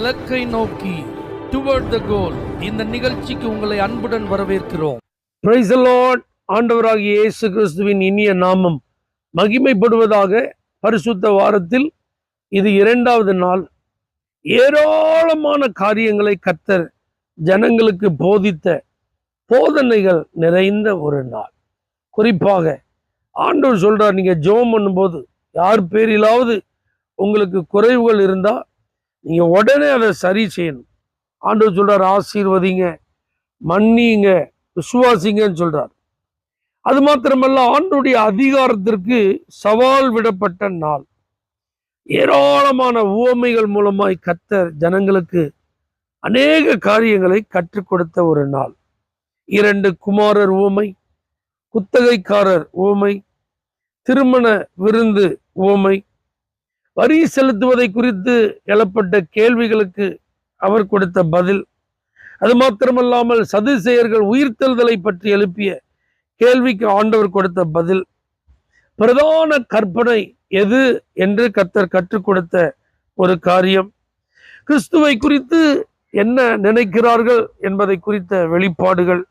இலக்கை நோக்கி டுவர்ட் த கோல் இந்த நிகழ்ச்சிக்கு உங்களை அன்புடன் வரவேற்கிறோம். Praise the Lord. ஆண்டவராகிய இயேசு கிறிஸ்துவின் இனிய நாமம் மகிமைப்படுவதாக. பரிசுத்த வாரத்தில் இது 2வது நாள். ஏராளமான காரியங்களை கர்த்தர் ஜனங்களுக்கு போதித்த போதனைகள் நிறைந்த ஒரு நாள். குறிப்பாக ஆண்டவர் சொல்றார், நீங்க ஜெபம் பண்ணும்போது யார் பேரிலாவது உங்களுக்கு குறைவுகள் இருந்தா நீங்க உடனே அதை சரி செய்யணும். ஆண்டவர் சொல்றார், ஆசீர்வதிங்க, மன்னிங்க, விசுவாசிங்கன்னு சொல்றார். அது மாத்திரமல்ல, ஆண்டவருடைய அதிகாரத்திற்கு சவால் விடப்பட்ட நாள். ஏராளமான உவமைகள் மூலமாய் கர்த்தர் ஜனங்களுக்கு அநேக காரியங்களை கற்றுக் கொடுத்த ஒரு நாள். 2 குமாரர் உவமை, குத்தகைக்காரர் உவமை, திருமண விருந்து உவமை, வரி செலுத்துவதை குறித்து எழப்பட்ட கேள்விகளுக்கு அவர் கொடுத்த பதில். அது மாத்திரமல்லாமல் சதுசேயர்கள் உயிர்த்தெழுதலை பற்றி எழுப்பிய கேள்விக்கு ஆண்டவர் கொடுத்த பதில். பிரதான கற்பனை எது என்று கர்த்தர் கற்றுக் கொடுத்த ஒரு காரியம். கிறிஸ்துவை குறித்து என்ன நினைக்கிறார்கள் என்பதை குறித்த வெளிப்பாடுகள்.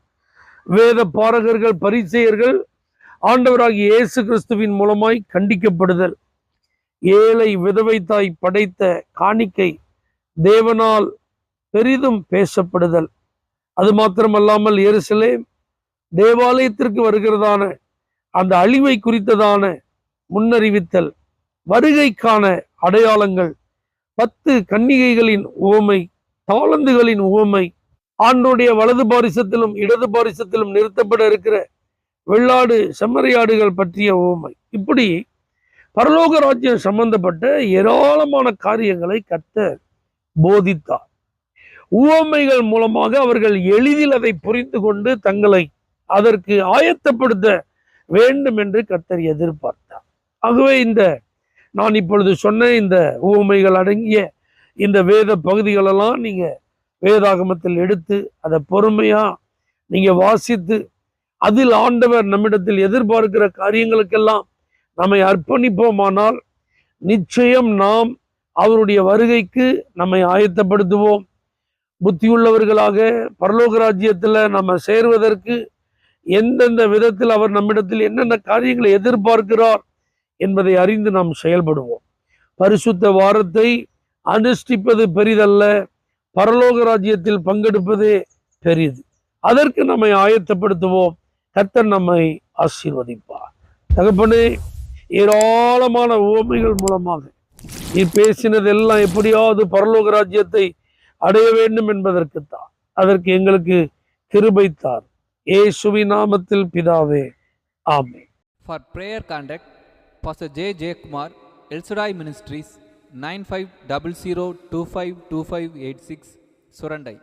வேத பாரகர்கள், பரிசேயர்கள் ஆண்டவராகிய இயேசு கிறிஸ்துவின் மூலமாய் கண்டிக்கப்படுதல். ஏழை விதவை தாய் படைத்த காணிக்கை தேவனால் பெரிதும் பேசப்படுதல். அது மாத்திரமல்லாமல் எருசலேம் தேவாலயத்திற்கு வருகிறதான அந்த அழிவை குறித்ததான முன்னறிவித்தல், வருகைக்கான அடையாளங்கள், 10 கன்னிகைகளின் உவமை, தாளந்துகளின் உவமை, ஆண்டோடைய வலது பாரிசத்திலும் இடது பாரிசத்திலும் நிறுத்தப்பட இருக்கிற வெள்ளாடு செம்மறியாடுகள் பற்றிய உவமை. இப்படி பரலோக ராஜ்யம் சம்பந்தப்பட்ட ஏராளமான காரியங்களை கர்த்தர் போதித்தார். உவமைகள் மூலமாக அவர்கள் எளிதில் அதை புரிந்து கொண்டு தங்களை அதற்கு ஆயத்தப்படுத்த வேண்டும் என்று கர்த்தர் எதிர்பார்த்தார். ஆகவே நான் இப்பொழுது சொன்ன இந்த உவமைகள் அடங்கிய இந்த வேத பகுதிகளெல்லாம் நீங்க வேதாகமத்தில் எடுத்து அதை பொறுமையா நீங்க வாசித்து அதில் ஆண்டவர் நம்மிடத்தில் எதிர்பார்க்கிற காரியங்களுக்கெல்லாம் நம்மை அர்ப்பணிப்போமானால் நிச்சயம் நாம் அவருடைய வருகைக்கு நம்மை ஆயத்தப்படுத்துவோம். புத்தியுள்ளவர்களாக பரலோக ராஜ்யத்தில் நம்ம சேர்வதற்கு எந்தெந்த விதத்தில் அவர் நம்மிடத்தில் என்னென்ன காரியங்களை எதிர்பார்க்கிறார் என்பதை அறிந்து நாம் செயல்படுவோம். பரிசுத்த வாரத்தை அனுஷ்டிப்பது பெரிதல்ல, பரலோக ராஜ்யத்தில் பங்கெடுப்பதே பெரிது. அதற்கு நம்மை ஆயத்தப்படுத்துவோம். கர்த்தர் நம்மை ஆசீர்வதிப்பார். தகப்பனே, ஏராளமான உவமைகள் மூலமாக நீ பேசினதெல்லாம் எப்படியாவது பரலோக ராஜ்யத்தை அடைய வேண்டும் என்பதற்குத்தான். அதற்கு எங்களுக்கு கிருபைத்தார். இயேசுவின் நாமத்தில் பிதாவே, ஆமென். For prayer contact, Pastor J. J. Kumar, El Shaddai Ministries, 9500252586, Surandai.